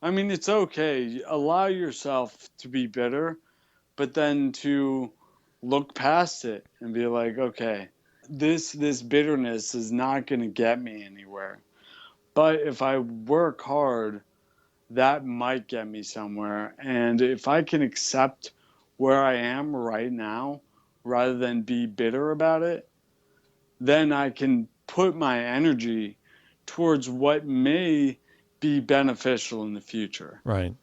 I mean, it's okay. Allow yourself to be bitter, but then to look past it and be like, okay, this bitterness is not going to get me anywhere. But if I work hard, that might get me somewhere. And if I can accept where I am right now rather than be bitter about it, then I can put my energy towards what may be beneficial in the future. Right.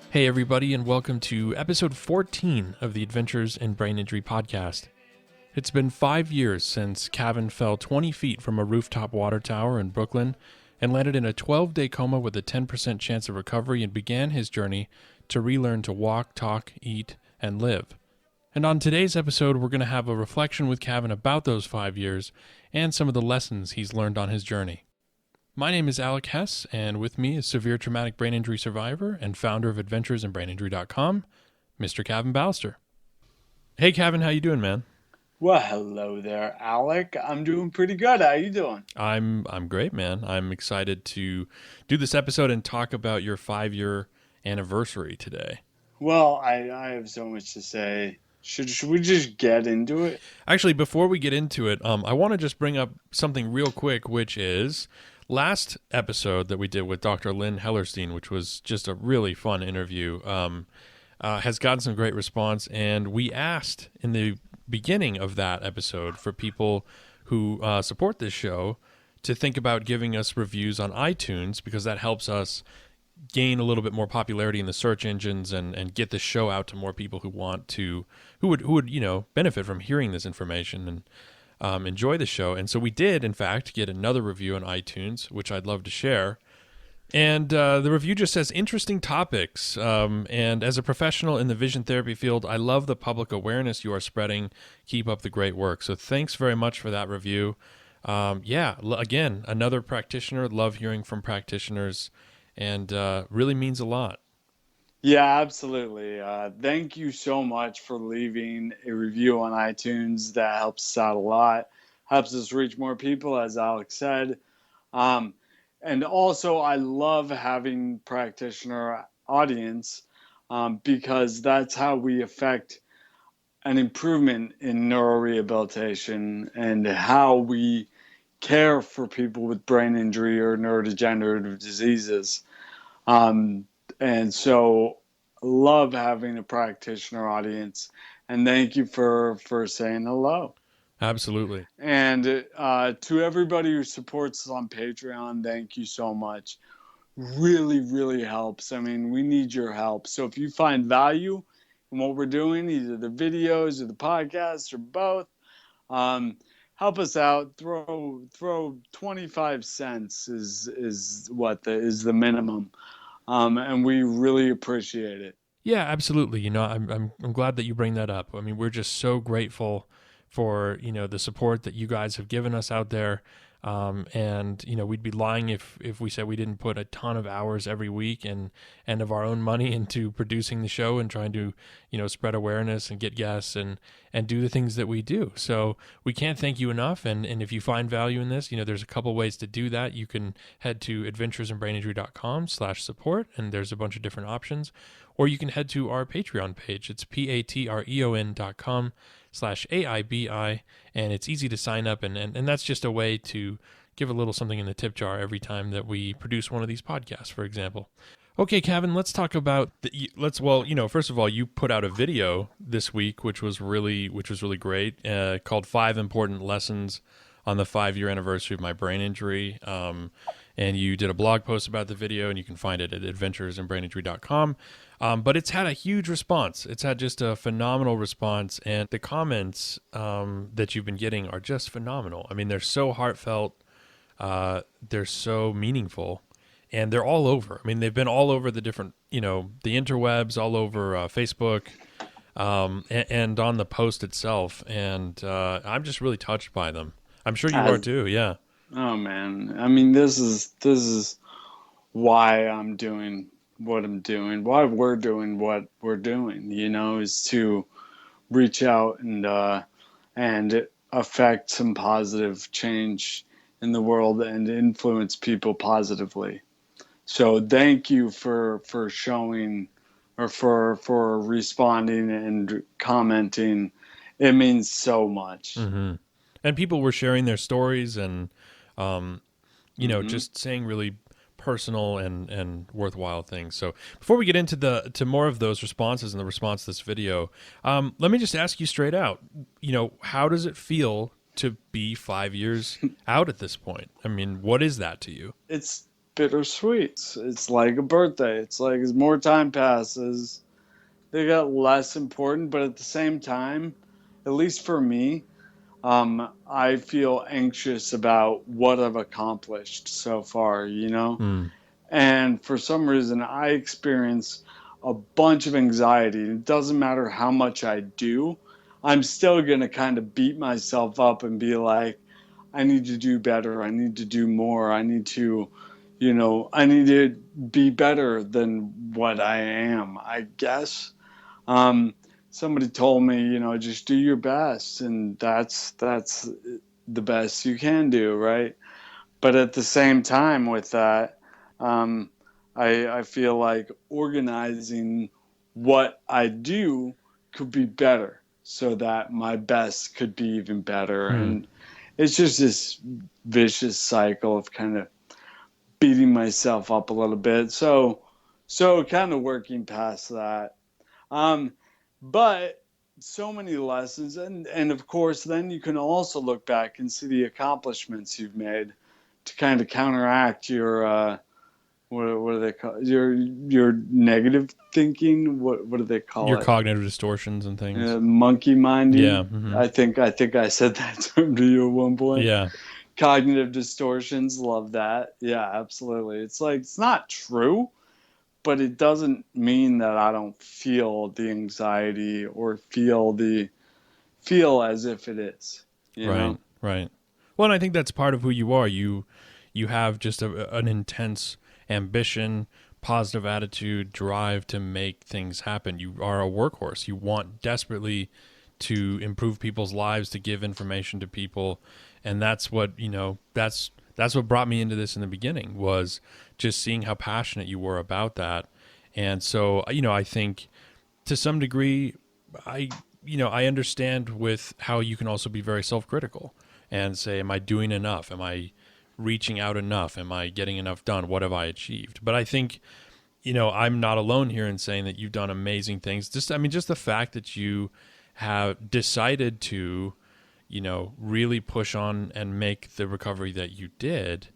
Hey, everybody, and welcome to episode 14 of the Adventures in Brain Injury podcast. It's been 5 years since Cavin fell 20 feet from a rooftop water tower in Brooklyn and landed in a 12-day coma with a 10% chance of recovery and began his journey to relearn to walk, talk, eat, and live. And on today's episode, we're going to have a reflection with Cavin about those 5 years and some of the lessons he's learned on his journey. My name is Alec Hess, and with me is severe traumatic brain injury survivor and founder of adventuresinbraininjury.com, Mr. Cavin Ballister. Hey, Cavin, how you doing, man? Well, hello there, Alec. I'm doing pretty good. How you doing? I'm great, man. I'm excited to do this episode and talk about your 5-year anniversary today. Well, I have so much to say. Should we just get into it? Actually, before we get into it, I want to just bring up something real quick, which is last episode that we did with Dr. Lynn Hellerstein, which was just a really fun interview, has gotten some great response. And we asked in the beginning of that episode for people who support this show to think about giving us reviews on iTunes, because that helps us gain a little bit more popularity in the search engines and get the show out to more people who would benefit from hearing this information and enjoy the show. And so we did, in fact, get another review on iTunes, which I'd love to share. And the review just says, interesting topics. And as a professional in the vision therapy field, I love the public awareness you are spreading. Keep up the great work. So thanks very much for that review. Again, another practitioner. Love hearing from practitioners, and really means a lot. Yeah, absolutely. Thank you so much for leaving a review on iTunes. That helps us out a lot. Helps us reach more people, as Alex said. And also, I love having practitioner audience because that's how we affect an improvement in neurorehabilitation and how we care for people with brain injury or neurodegenerative diseases. And so love having a practitioner audience, and thank you for saying hello. Absolutely. And to everybody who supports us on Patreon, thank you so much. Really, really helps. I mean, we need your help. So if you find value in what we're doing, either the videos or the podcast or both, help us out. Throw 25 cents is the minimum. And we really appreciate it. Yeah, absolutely. I'm glad that you bring that up. I mean, we're just so grateful for the support that you guys have given us out there. And we'd be lying if we said we didn't put a ton of hours every week and of our own money into producing the show and trying to spread awareness and get guests and do the things that we do. So we can't thank you enough. And if you find value in this, there's a couple ways to do that. You can head to adventuresinbraininjury.com/support, and there's a bunch of different options. Or you can head to our Patreon page. It's patreon.com/AIBI, and it's easy to sign up, and that's just a way to give a little something in the tip jar every time that we produce one of these podcasts, for example. Okay, Cavin, let's talk about first of all, you put out a video this week, which was really great, called 5 Important Lessons on the 5-year anniversary of my brain injury. And you did a blog post about the video, and you can find it at adventuresinbraininjury.com. But it's had a huge response. It's had just a phenomenal response, and the comments that you've been getting are just phenomenal. I mean, they're so heartfelt, they're so meaningful, and they're all over. I mean, they've been all over the different, the interwebs, all over Facebook, and on the post itself, and I'm just really touched by them. I'm sure you are too, yeah. Oh man, I mean, this is why I'm doing what I'm doing, why we're doing what we're doing. Is to reach out and affect some positive change in the world and influence people positively. So thank you for showing or for responding and commenting. It means so much. Hmm. And people were sharing their stories and, um, Hmm. just saying really personal and worthwhile things. So before we get into the to more of those responses and the response to this video, let me just ask you straight out. How does it feel to be 5 years out at this point? I mean, what is that to you? It's bittersweet. It's like a birthday. It's like as more time passes, they get less important, but at the same time, at least for me, I feel anxious about what I've accomplished so far. Hmm. And for some reason, I experience a bunch of anxiety. It doesn't matter how much I do, I'm still going to kind of beat myself up and be like, I need to do better. I need to do more. I need to be better than what I am, I guess. Um, Somebody told me, just do your best, and that's the best you can do, right? But at the same time, with that, um, I feel like organizing what I do could be better, so that my best could be even better, Hmm. and it's just this vicious cycle of kind of beating myself up a little bit. So kind of working past that. Um, but so many lessons, and of course, then you can also look back and see the accomplishments you've made to kind of counteract your what do they call your negative thinking? What do they call Your it? cognitive distortions and things. Monkey Yeah. minding. Hmm. I think I said that term to you at one point. Yeah. Cognitive distortions. Love that. Yeah, absolutely. It's like it's not true, but it doesn't mean that I don't feel the anxiety or feel as if it is, you Right. know? Right. Well, and I think that's part of who you are. You have just an intense ambition, positive attitude, drive to make things happen. You are a workhorse. You want desperately to improve people's lives, to give information to people, and that's what that's what brought me into this in the beginning, was just seeing how passionate you were about that. And so I think to some degree, I I understand with how you can also be very self-critical and say, am I doing enough? Am I reaching out enough? Am I getting enough done? What have I achieved? But I think I'm not alone here in saying that you've done amazing things. Just the fact that you have decided to really push on and make the recovery that you did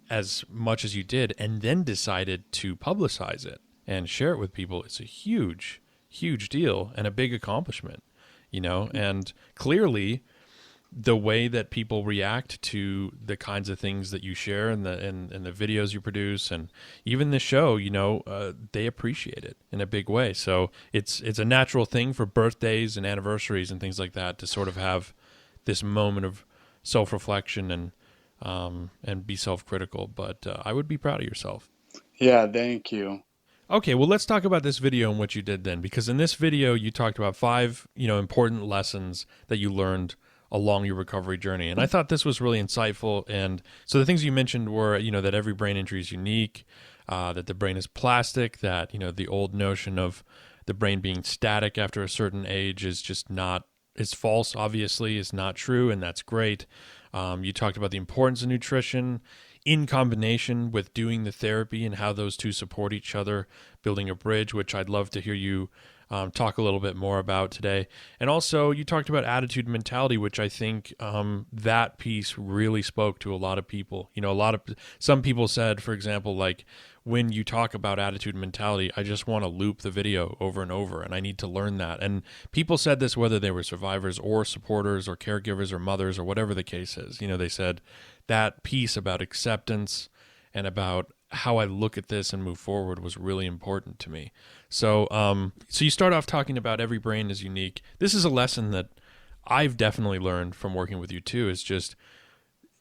as much as you did, and then decided to publicize it and share it with people. It's a huge, huge deal and a big accomplishment, and clearly the way that people react to the kinds of things that you share and the videos you produce and even the show, they appreciate it in a big way. So it's a natural thing for birthdays and anniversaries and things like that to sort of have this moment of self-reflection and be self-critical. But I would be proud of yourself. Yeah, thank you. Okay, well, let's talk about this video and what you did then, because in this video you talked about five, important lessons that you learned along your recovery journey, and I thought this was really insightful. And so the things you mentioned were, that every brain injury is unique, that the brain is plastic, that the old notion of the brain being static after a certain age is just not is false. Obviously, is not true, and that's great. You talked about the importance of nutrition in combination with doing the therapy and how those two support each other, building a bridge, which I'd love to hear you talk a little bit more about today. And also, you talked about attitude and mentality, which I think that piece really spoke to a lot of people. Some people said, for example, like, when you talk about attitude and mentality, I just want to loop the video over and over, and I need to learn that. And people said this whether they were survivors or supporters or caregivers or mothers or whatever the case is. They said that piece about acceptance and about how I look at this and move forward was really important to me. So you start off talking about every brain is unique. This is a lesson that I've definitely learned from working with you too. Is just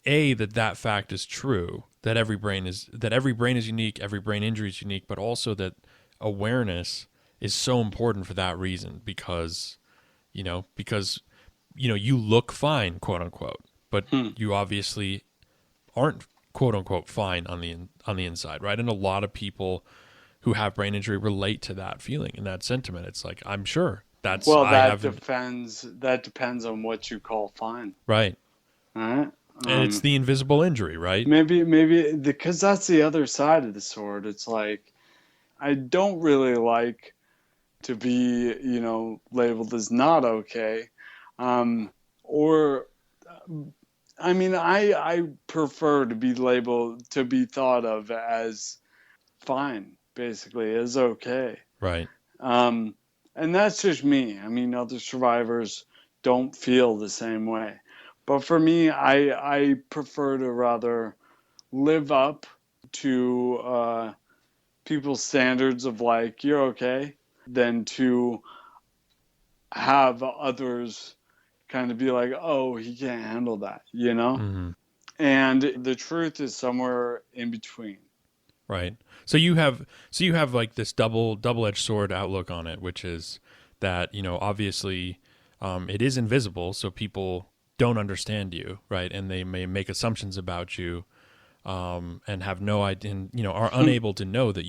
that fact is true, that every brain is unique, every brain injury is unique, but also that awareness is so important for that reason, because you look fine, quote unquote, but Hmm. you obviously aren't, quote unquote, fine on the inside, right? And a lot of people who have brain injury relate to that feeling and that sentiment. It's like, I'm sure that's Well, I haven't, that depends on what you call fine. right? All right. And it's the invisible injury, right? Maybe because that's the other side of the sword. It's like I don't really like to be, labeled as not okay. Or, I mean, I prefer to be labeled, to be thought of as fine, basically, as okay. Right. Um, and that's just me. I mean, other survivors don't feel the same way. But for me, I prefer to rather live up to people's standards of like, you're okay, than to have others kind of be like, oh, he can't handle that, you know? Mm-hmm. And the truth is somewhere in between. Right. So you have like this double-edged sword outlook on it, which is that, obviously, it is invisible, so people don't understand you, right? And they may make assumptions about you, and have no idea, and, are unable to know that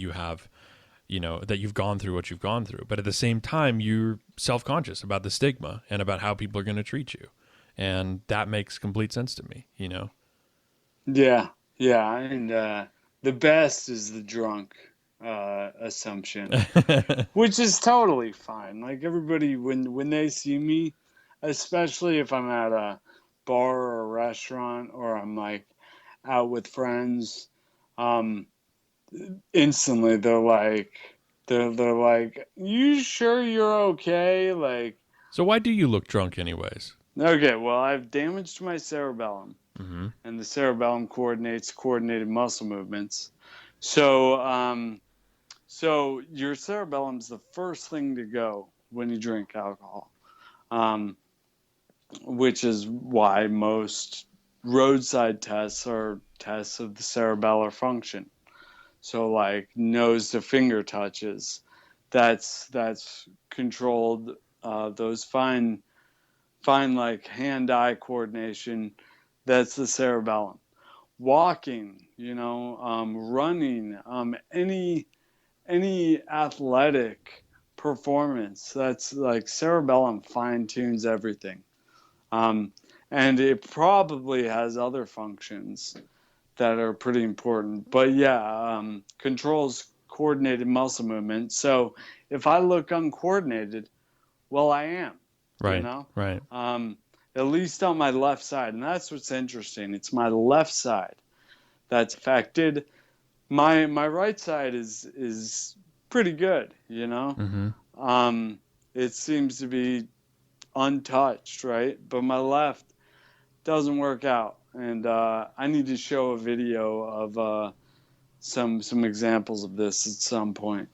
that you've gone through what you've gone through. But at the same time, you're self-conscious about the stigma and about how people are going to treat you. And that makes complete sense to me. Yeah, yeah. And the best is the drunk assumption, which is totally fine. Like everybody, when they see me, especially if I'm at a bar or a restaurant or I'm like out with friends, um, instantly they're like, "You sure you're okay?" Like, So why do you look drunk anyways? okay, well, I've damaged my cerebellum, Mm-hmm. and the cerebellum coordinates coordinated muscle movements. So, so your cerebellum's the first thing to go when you drink alcohol, um, which is why most roadside tests are tests of the cerebellar function. So like nose to finger touches, that's controlled. Those fine like hand-eye coordination, that's the cerebellum. Walking, running, any athletic performance, that's like cerebellum fine tunes everything. Um, and it probably has other functions that are pretty important. But yeah, controls coordinated muscle movement. So if I look uncoordinated, well, I am, you Right. know, Right. um, at least on my left side. And that's what's interesting. It's my left side that's affected. My right side is pretty good, you know. Mm-hmm. It seems to be untouched, right? But my left doesn't work out, and I need to show a video of some examples of this at some point.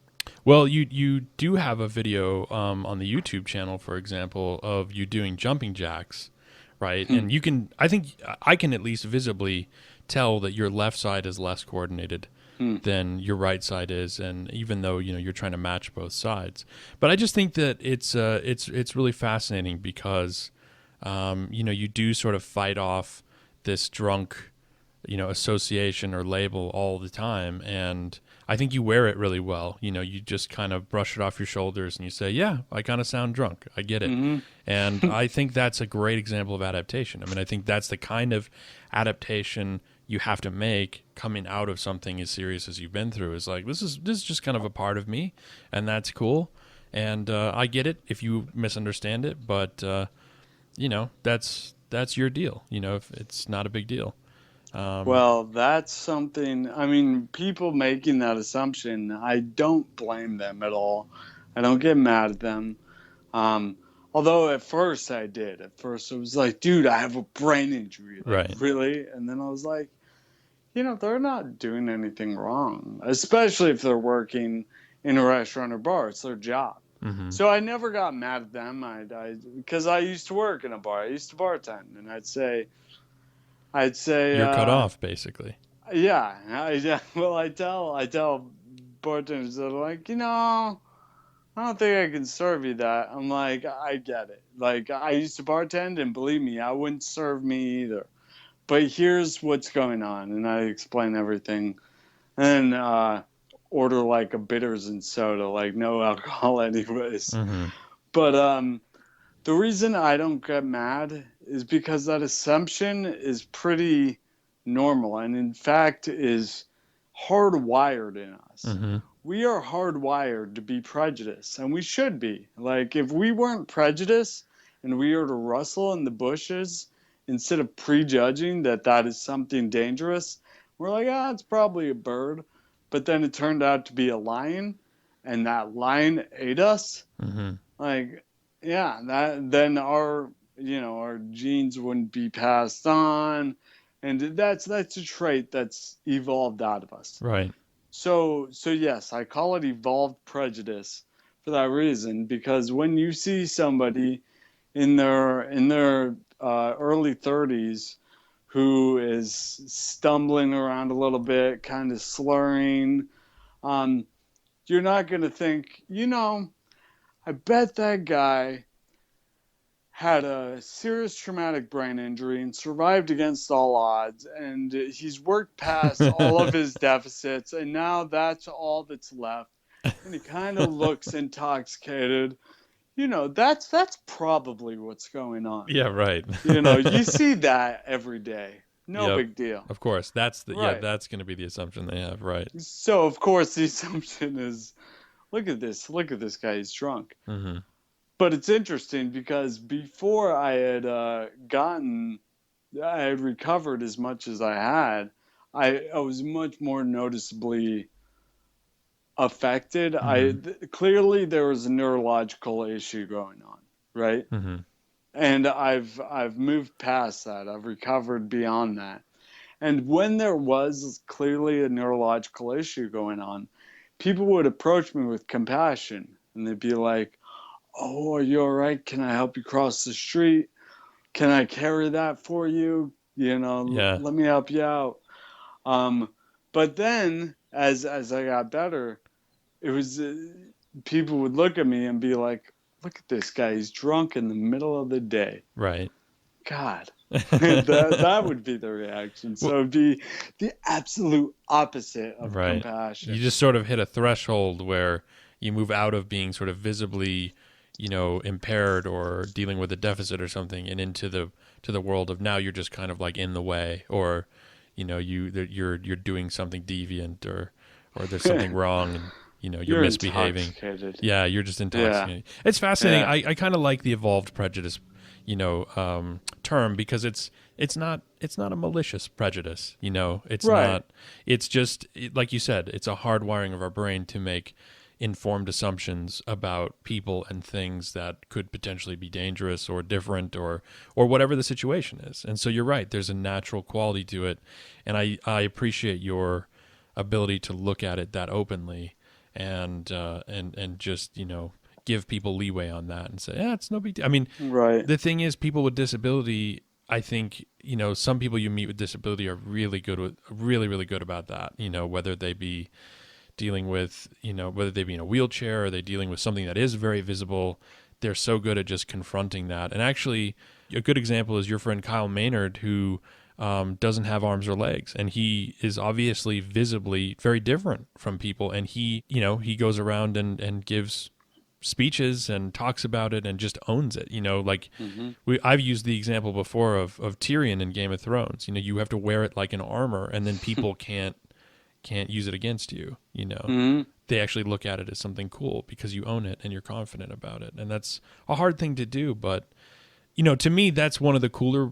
Well, you do have a video on the YouTube channel, for example, of you doing jumping jacks, right? Hmm. And I think I can at least visibly tell that your left side is less coordinated Hmm. than your right side is, and even though you're trying to match both sides, but I just think that it's really fascinating because you do sort of fight off this drunk association or label all the time, and I think you wear it really well. You just kind of brush it off your shoulders and you say, yeah, I kind of sound drunk, I get it. Mm-hmm. And I think that's a great example of adaptation. I mean, I think that's the kind of adaptation you have to make coming out of something as serious as you've been through. Is like, this is just kind of a part of me, and that's cool. And I get it if you misunderstand it, but that's your deal. If it's not a big deal. Well, that's something. I mean, people making that assumption, I don't blame them at all. I don't get mad at them. Um, Although at first I did. At first it was like, dude, I have a brain injury. Like, Right. really? And then I was like, they're not doing anything wrong, especially if they're working in a restaurant or bar. It's their job. Mm-hmm. So I never got mad at them. Because I used to work in a bar. I used to bartend, and I'd say, I'd say, You're cut off, basically. yeah, yeah. Well, I tell bartenders that are like, I don't think I can serve you that. I'm like, I get it. Like, I used to bartend, and believe me, I wouldn't serve me either. But here's what's going on, and I explain everything, and order like a bitters and soda, like no alcohol, anyways. Mm-hmm. But the reason I don't get mad is because that assumption is pretty normal, and in fact is hardwired in us. Mm-hmm. We are hardwired to be prejudiced, and we should be. Like, if we weren't prejudiced and we were to rustle in the bushes instead of prejudging that that is something dangerous, we're like, ah, it's probably a bird. But then it turned out to be a lion, and that lion ate us. Mm-hmm. Like, yeah, that then our genes wouldn't be passed on, and that's a trait that's evolved out of us. Right. So yes, I call it evolved prejudice for that reason, because when you see somebody in their early 30s who is stumbling around a little bit, kind of slurring, um, you're not going to think, I bet that guy had a serious traumatic brain injury and survived against all odds, and he's worked past all of his deficits, and now that's all that's left, and he kind of looks intoxicated. That's probably what's going on. Yeah, right. You see that every day. No Yep. big deal. Of course. Right. That's going to be the assumption they have, right? So of course the assumption is, look at this guy, he's drunk. Mm-hmm. But it's interesting because before I had recovered as much as I had, I was much more noticeably affected. Mm-hmm. Clearly there was a neurological issue going on, right? Mm-hmm. And I've moved past that. I've recovered beyond that. And when there was clearly a neurological issue going on, people would approach me with compassion, and they'd be like, "Oh, are you all right? Can I help you cross the street? Can I carry that for you? Yeah. Let me help you out." Um, but then, as I got better, it was people would look at me and be like, "Look at this guy. He's drunk in the middle of the day." Right. God, that would be the reaction. Well, So it'd be the absolute opposite of right. compassion. You just sort of hit a threshold where you move out of being sort of visibly, impaired or dealing with a deficit or something, and into the world of now you're just kind of like in the way, or you're doing something deviant, or there's something wrong, and you're You're misbehaving. intoxicated. Yeah, you're just Yeah, intoxicating. It's fascinating. yeah, I kind of like the evolved prejudice, term, because it's not a malicious prejudice. It's right. not. It's just like you said. It's a hard wiring of our brain to make informed assumptions about people and things that could potentially be dangerous or different, or whatever the situation is. And so you're right. There's a natural quality to it, and I appreciate your ability to look at it that openly, and just give people leeway on that and say, yeah, it's no big deal. I mean, Right. the thing is, people with disability, I think, some people you meet with disability are really really good about that. Whether they be dealing with, whether they be in a wheelchair, or they dealing with something that is very visible, they're so good at just confronting that. And actually, a good example is your friend Kyle Maynard, who doesn't have arms or legs, and he is obviously visibly very different from people. And he goes around and gives speeches and talks about it and just owns it. Hmm. I've used the example before of Tyrion in Game of Thrones. You have to wear it like an armor, and then people can't use it against you. Hmm. They actually look at it as something cool because you own it and you're confident about it. And that's a hard thing to do, but to me, that's one of the cooler,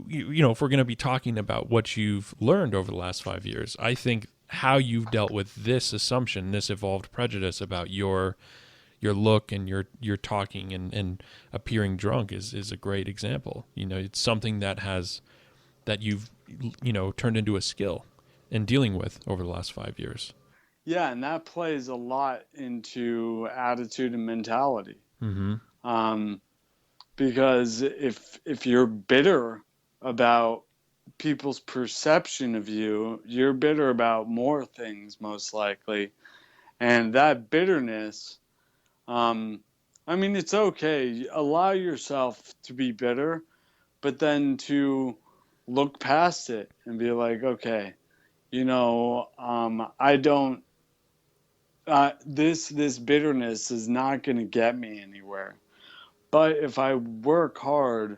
if we're going to be talking about what you've learned over the last 5 years, I think how you've dealt with this assumption, this evolved prejudice about your look and your talking and appearing drunk is a great example. It's something that you've turned into a skill in dealing with over the last 5 years. Yeah, and that plays a lot into attitude and mentality. Mm-hmm. Um, because if you're bitter about people's perception of you, you're bitter about more things, most likely. And that bitterness, um, I mean, it's okay. Allow yourself to be bitter, but then to look past it and be like, okay, I don't, this bitterness is not going to get me anywhere. But if I work hard,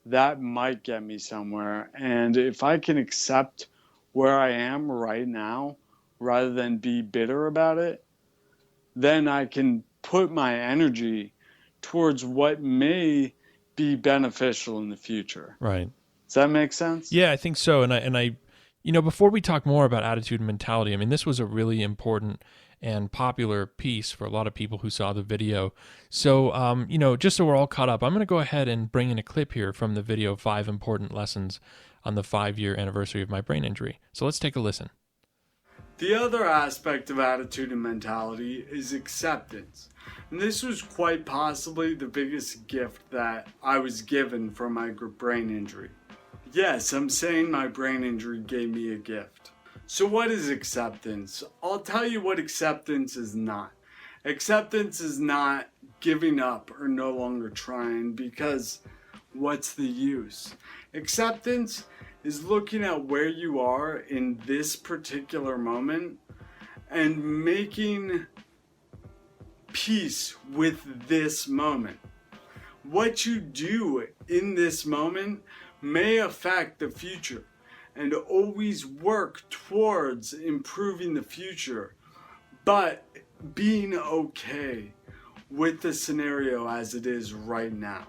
that might get me somewhere. And if I can accept where I am right now rather than be bitter about it, then I can put my energy towards what may be beneficial in the future. Right. Does that make sense? Yeah, I think so. And I, before we talk more about attitude and mentality, I mean, this was a really important and popular piece for a lot of people who saw the video. So, just so we're all caught up, I'm going to go ahead and bring in a clip here from the video, 5 Important Lessons on the 5-year anniversary of my brain injury. So let's take a listen. The other aspect of attitude and mentality is acceptance. And this was quite possibly the biggest gift that I was given from my brain injury. Yes, I'm saying my brain injury gave me a gift. So what is acceptance? I'll tell you what acceptance is not. Acceptance is not giving up or no longer trying, because what's the use? Acceptance is looking at where you are in this particular moment and making peace with this moment. What you do in this moment may affect the future, and always work towards improving the future, but being okay with the scenario as it is right now.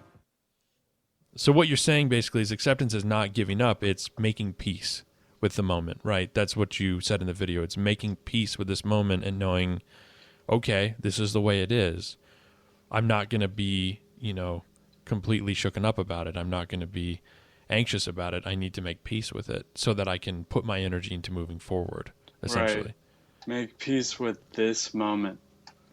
So what you're saying basically is acceptance is not giving up, it's making peace with the moment, right? That's what you said in the video. It's making peace with this moment and knowing, okay, this is the way it is. I'm not going to be, completely shooken up about it. I'm not going to be anxious about it. I need to make peace with it so that I can put my energy into moving forward, essentially. Right. Make peace with this moment.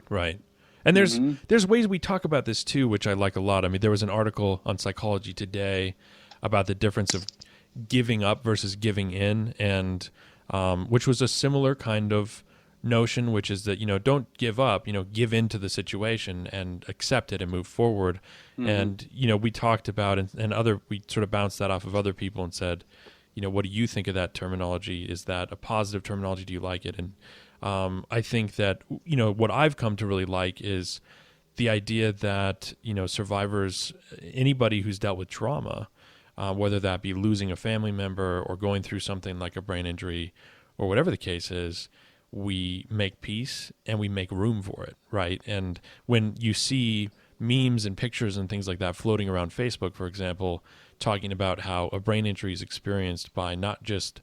Right. And there's ways we talk about this too, which I like a lot. I mean, there was an article on Psychology Today about the difference of giving up versus giving in, and which was a similar kind of notion, which is that, don't give up, give into the situation and accept it and move forward. And, we talked about, we sort of bounced that off of other people and said, what do you think of that terminology? Is that a positive terminology? Do you like it? And I think that, what I've come to really like is the idea that, survivors, anybody who's dealt with trauma, whether that be losing a family member or going through something like a brain injury or whatever the case is, we make peace and we make room for it, right? And when you see memes and pictures and things like that floating around Facebook, for example, talking about how a brain injury is experienced by not just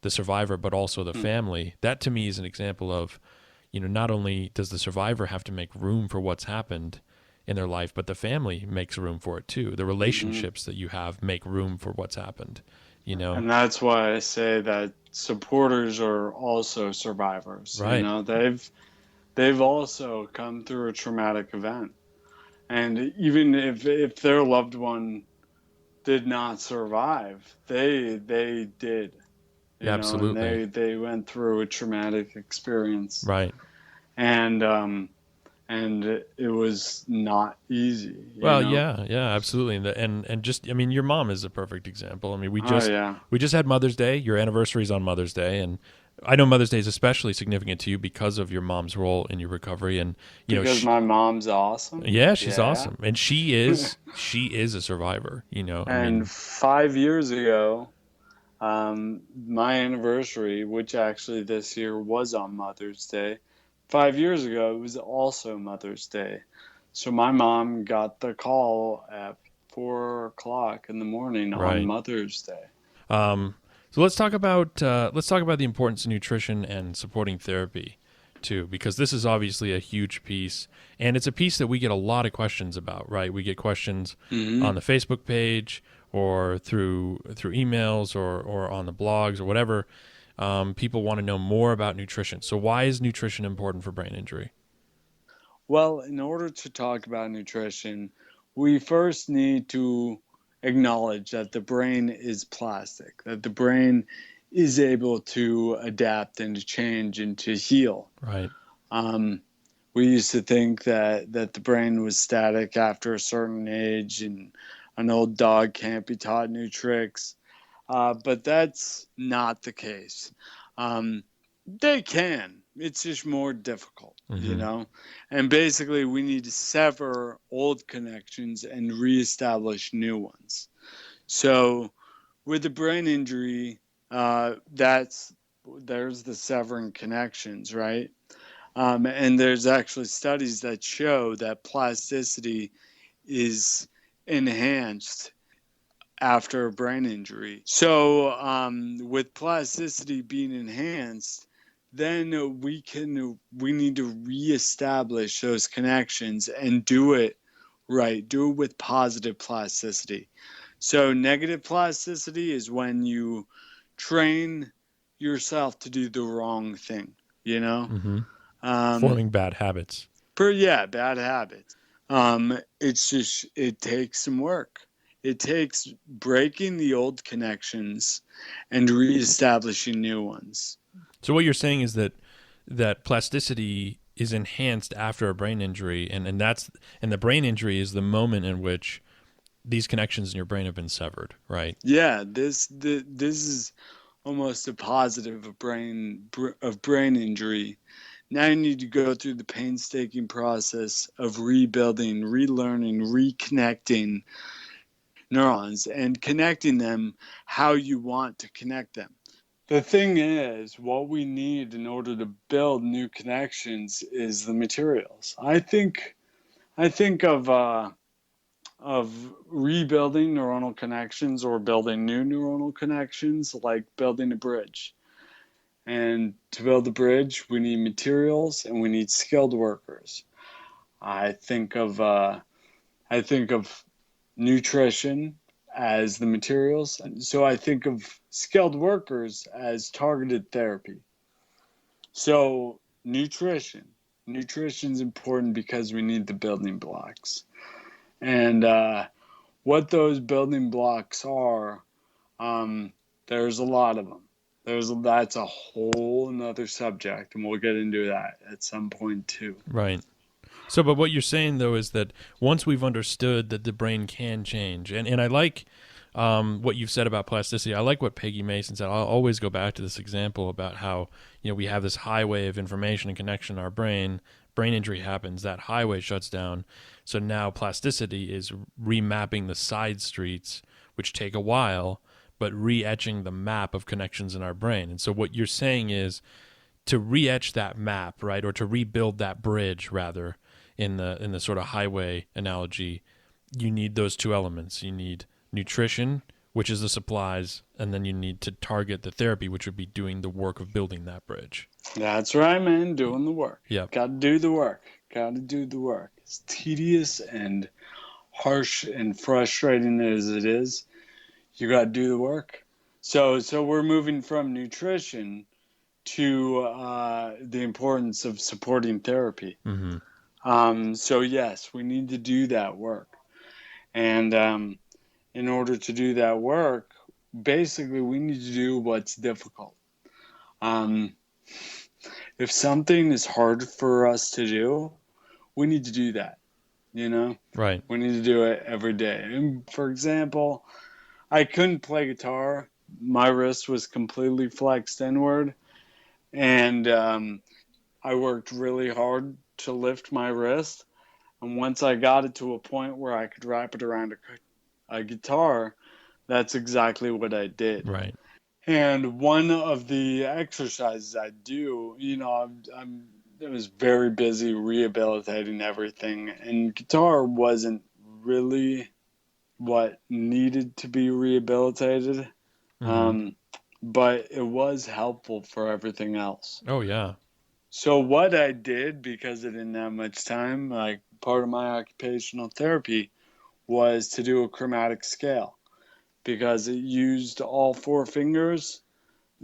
the survivor, but also the family, that to me is an example of, not only does the survivor have to make room for what's happened in their life, but the family makes room for it too. The relationships that you have make room for what's happened, And that's why I say that supporters are also survivors. Right. They've also come through a traumatic event. And even if their loved one did not survive, they did. Absolutely. And they went through a traumatic experience. Right. And it was not easy. Well, yeah, absolutely. And just, I mean, your mom is a perfect example. I mean, we just had Mother's Day. Your anniversary's on Mother's Day, and I know Mother's Day is especially significant to you because of your mom's role in your recovery. And because my mom's awesome. Yeah, she's awesome, and she is a survivor. And 5 years ago, my anniversary, which actually this year was on Mother's Day, 5 years ago, it was also Mother's Day. So my mom got the call at 4:00 in the morning on Mother's Day. So let's talk about the importance of nutrition and supporting therapy too, because this is obviously a huge piece, and it's a piece that we get a lot of questions about. Right, we get questions on the Facebook page or through emails or on the blogs or whatever. People want to know more about nutrition. So why is nutrition important for brain injury? Well, in order to talk about nutrition, we first need to acknowledge that the brain is plastic, that the brain is able to adapt and to change and to heal. Right. Um, we used to think that the brain was static after a certain age, and an old dog can't be taught new tricks. But that's not the case. Um, they can. It's just more difficult, you Mm-hmm. know? And basically, we need to sever old connections and reestablish new ones. So, with a brain injury, there's the severing connections, right? And there's actually studies that show that plasticity is enhanced after a brain injury. So, with plasticity being enhanced, then we need to reestablish those connections and do it right. Do it with positive plasticity. So, negative plasticity is when you train yourself to do the wrong thing, you know? Mm-hmm. Um, Forming bad habits. yeah, bad habits. It's just, it takes some work. It takes breaking the old connections and reestablishing new ones. So what you're saying is that plasticity is enhanced after a brain injury, and the brain injury is the moment in which these connections in your brain have been severed, right? Yeah, this is almost a positive of brain injury. Now you need to go through the painstaking process of rebuilding, relearning, reconnecting neurons and connecting them how you want to connect them. The thing is, what we need in order to build new connections is the materials. I think of rebuilding neuronal connections or building new neuronal connections like building a bridge. And to build a bridge, we need materials and we need skilled workers. I think of I think of nutrition as the materials. So I think of skilled workers as targeted therapy. So nutrition is important because we need the building blocks. And what those building blocks are, um, there's a lot of them. That's a whole another subject, and we'll get into that at some point too. Right. So, but what you're saying though is that once we've understood that the brain can change, and I like what you've said about plasticity. I like what Peggy Mason said. I'll always go back to this example about how we have this highway of information and connection in our brain. Brain injury happens, that highway shuts down. So now plasticity is remapping the side streets, which take a while, but re-etching the map of connections in our brain. And so what you're saying is to re-etch that map, right, or to rebuild that bridge, rather, in the sort of highway analogy, you need those two elements. You need nutrition, which is the supplies, and then you need to target the therapy, which would be doing the work of building that bridge. That's right, man. Doing the work. Yep. Got to do the work. Got to do the work. As tedious and harsh and frustrating as it is, you got to do the work. So we're moving from nutrition to the importance of supporting therapy. So yes, we need to do that work. And in order to do that work, basically we need to do what's difficult. Um, if something is hard for us to do, we need to do that. You know, Right. we need to do it every day. And for example, I couldn't play guitar. My wrist was completely flexed inward, and I worked really hard to lift my wrist. And once I got it to a point where I could wrap it around a guitar, that's exactly what I did. Right. And one of the exercises I do, I was very busy rehabilitating everything, and guitar wasn't really what needed to be rehabilitated, Mm-hmm. but it was helpful for everything else. Oh yeah. So what I did, because I didn't have much time, like part of my occupational therapy, was to do a chromatic scale because it used all four fingers,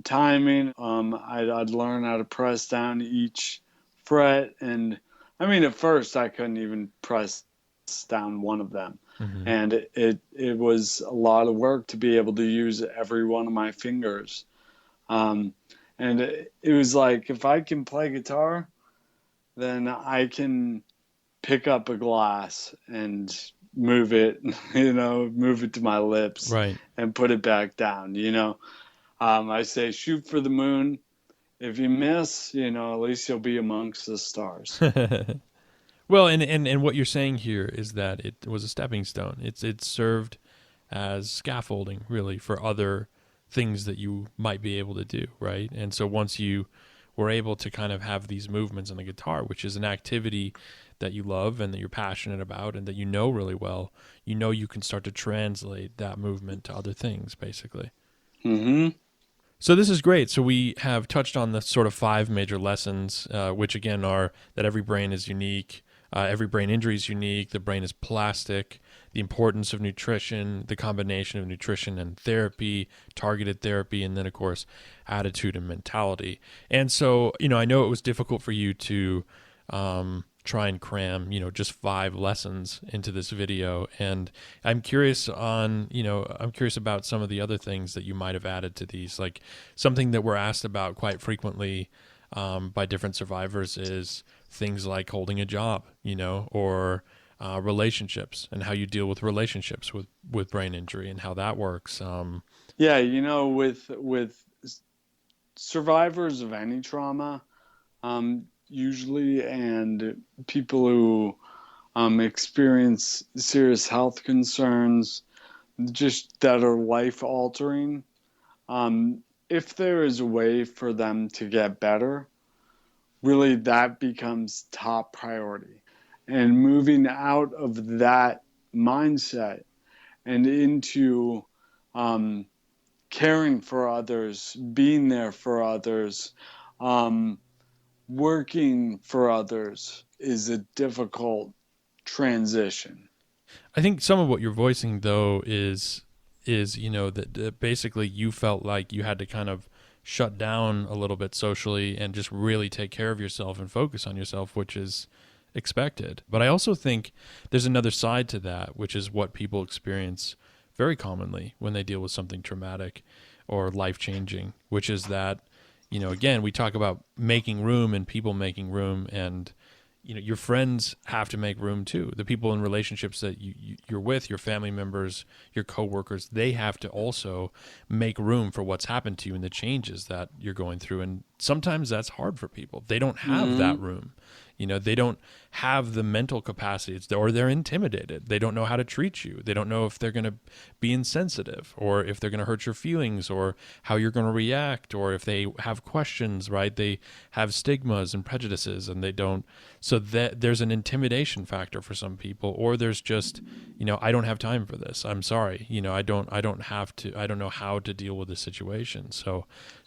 timing. I'd learn how to press down each fret, and I mean, at first I couldn't even press down one of them. Hmm. and it was a lot of work to be able to use every one of my fingers. Um, and it was like, if I can play guitar, then I can pick up a glass and move it, move it to my lips Right. and put it back down. I say, shoot for the moon. If you miss, at least you'll be amongst the stars. Well, and what you're saying here is that it was a stepping stone. It's served as scaffolding, really, for other things that you might be able to do, right? And so once you were able to kind of have these movements on the guitar, which is an activity that you love and that you're passionate about and that you know really well, you can start to translate that movement to other things, basically. Mm-hmm. So this is great. So we have touched on the sort of five major lessons, which again are that every brain is unique, every brain injury is unique, the brain is plastic, the importance of nutrition, the combination of nutrition and therapy, targeted therapy, and then of course attitude and mentality. And so I know it was difficult for you to try and cram just five lessons into this video, and I'm curious about some of the other things that you might have added to these. Like something that we're asked about quite frequently by different survivors is things like holding a job, or relationships, and how you deal with relationships with brain injury and how that works. Yeah, with survivors of any trauma, usually, and people who experience serious health concerns, just that are life altering. If there is a way for them to get better, really that becomes top priority. And moving out of that mindset and into um, caring for others, being there for others, um, working for others is a difficult transition. I think some of what you're voicing though is that basically you felt like you had to kind of shut down a little bit socially and just really take care of yourself and focus on yourself, which is expected. But I also think there's another side to that, which is what people experience very commonly when they deal with something traumatic or life changing, which is that, again, we talk about making room and people making room, and your friends have to make room too. The people in relationships that you're with, your family members, your coworkers, they have to also make room for what's happened to you and the changes that you're going through. And sometimes that's hard for people. They don't have that Mm-hmm. room. They don't have the mental capacity, or they're intimidated. They don't know how to treat you. They don't know if they're going to be insensitive, or if they're going to hurt your feelings, or how you're going to react, or if they have questions, right? They have stigmas and prejudices, and they don't. So that there's an intimidation factor for some people, or there's just, I don't have time for this. I'm sorry. I don't have to, I don't know how to deal with this situation. So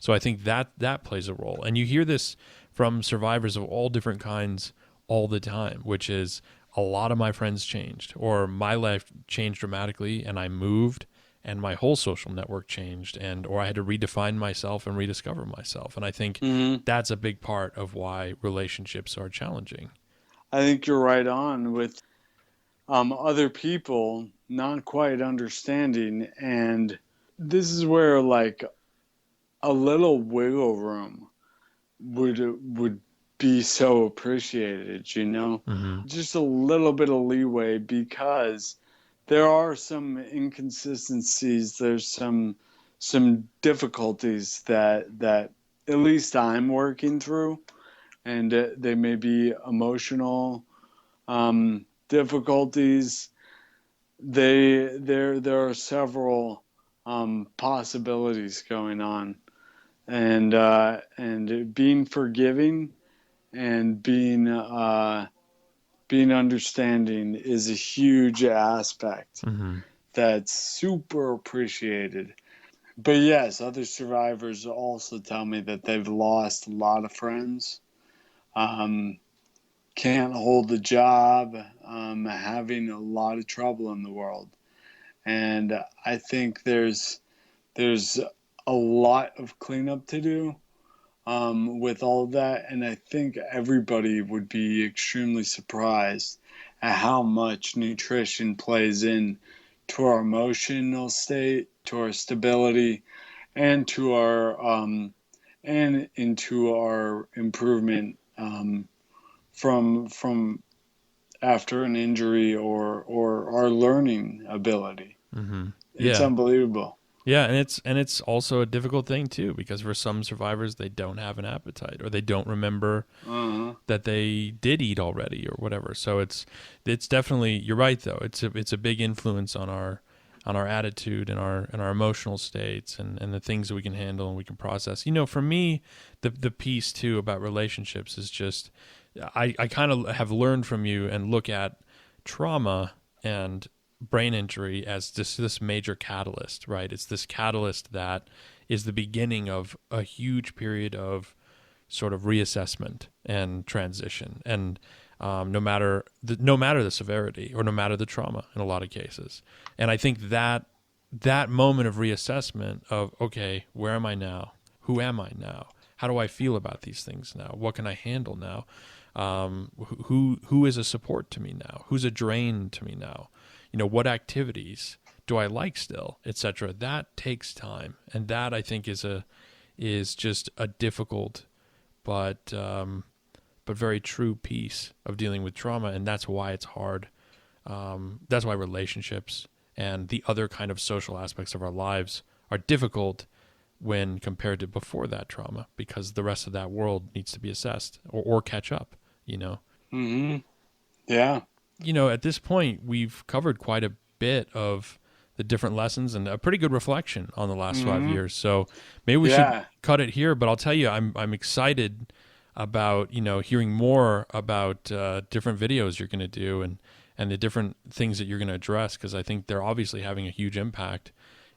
I think that plays a role. And you hear this from survivors of all different kinds all the time, which is a lot of my friends changed, or my life changed dramatically and I moved and my whole social network changed, or I had to redefine myself and rediscover myself. And I think Mm-hmm. that's a big part of why relationships are challenging. I think you're right on with other people not quite understanding. And this is where, like, a little wiggle room would be so appreciated. Mm-hmm. Just a little bit of leeway, because there are some inconsistencies, there's some difficulties that at least I'm working through, and they may be emotional difficulties. There are several possibilities going on, and being forgiving and being understanding is a huge aspect Mm-hmm. that's super appreciated. But yes, other survivors also tell me that they've lost a lot of friends, um, can't hold a job, having a lot of trouble in the world. And I think there's a lot of cleanup to do with all of that. And I think everybody would be extremely surprised at how much nutrition plays in to our emotional state, to our stability, and to our and into our improvement from after an injury or our learning ability. Mm-hmm. It's Yeah. unbelievable. Yeah, and it's also a difficult thing too, because for some survivors they don't have an appetite, or they don't remember Uh-huh. that they did eat already or whatever. So it's definitely, you're right though. It's a big influence on our attitude and our emotional states and the things that we can handle and we can process. You know, for me, the piece too about relationships is just I kind of have learned from you and look at trauma and brain injury as this major catalyst, right? It's this catalyst that is the beginning of a huge period of sort of reassessment and transition, and no matter the severity or no matter the trauma in a lot of cases. And I think that that moment of reassessment of, okay, where am I now? Who am I now? How do I feel about these things now? What can I handle now? Who is a support to me now? Who's a drain to me now? You know, what activities do I like still, etc. That takes time, and that I think is just a difficult but very true piece of dealing with trauma, and that's why it's hard. That's why relationships and the other kind of social aspects of our lives are difficult when compared to before that trauma, because the rest of that world needs to be assessed or catch up, you know. Mm-hmm. Yeah. You know, at this point, we've covered quite a bit of the different lessons and a pretty good reflection on the last 5 Mm-hmm. years. So maybe we should Yeah. cut it here. But I'll tell you, I'm excited about, you know, hearing more about different videos you're going to do and the different things that you're going to address, because I think they're obviously having a huge impact.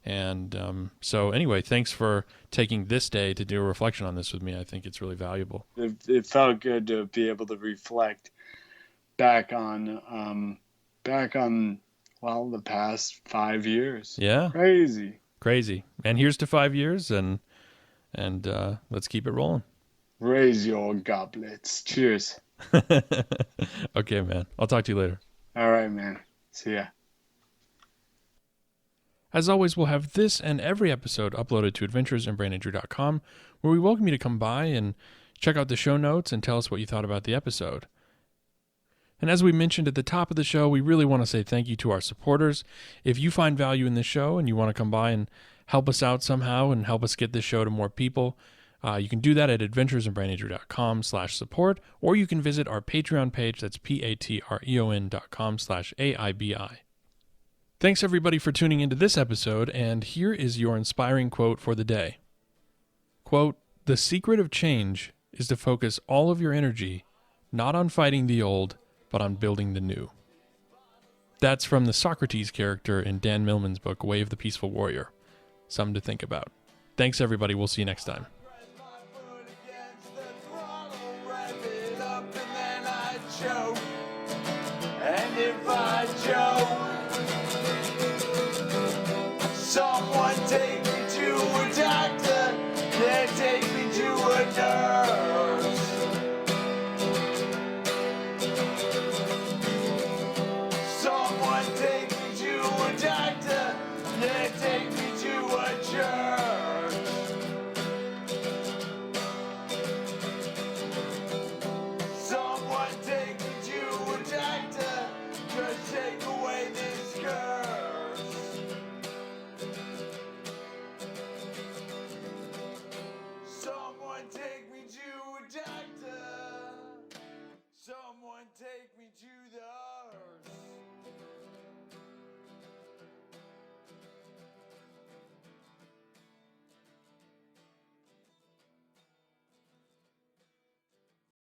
And so anyway, thanks for taking this day to do a reflection on this with me. I think it's really valuable. It felt good to be able to reflect back on well the past 5 years. Yeah, Crazy. crazy. And here's to 5 years, and let's keep it rolling. Raise your goblets. Cheers. Okay, man. I'll talk to you later. All right, man. See ya. As always, we'll have this and every episode uploaded to adventuresinbraininjury.com, where we welcome you to come by and check out the show notes and tell us what you thought about the episode. And as we mentioned at the top of the show, we really want to say thank you to our supporters. If you find value in this show and you want to come by and help us out somehow and help us get this show to more people, you can do that at adventuresinbraininjury.com/support, or you can visit our Patreon page. That's patreon.com/AIBI. Thanks everybody for tuning into this episode, and here is your inspiring quote for the day. Quote, "The secret of change is to focus all of your energy not on fighting the old, but on building the new." That's from the Socrates character in Dan Millman's book, Way of the Peaceful Warrior. Something to think about. Thanks everybody. We'll see you next time. And if I choke, someone take me to a doctor, then take me to a nurse. Someone take me to a doctor, then take me to a church. Someone take me to a doctor, just take away this curse. Someone take me to a doctor. Someone take me to the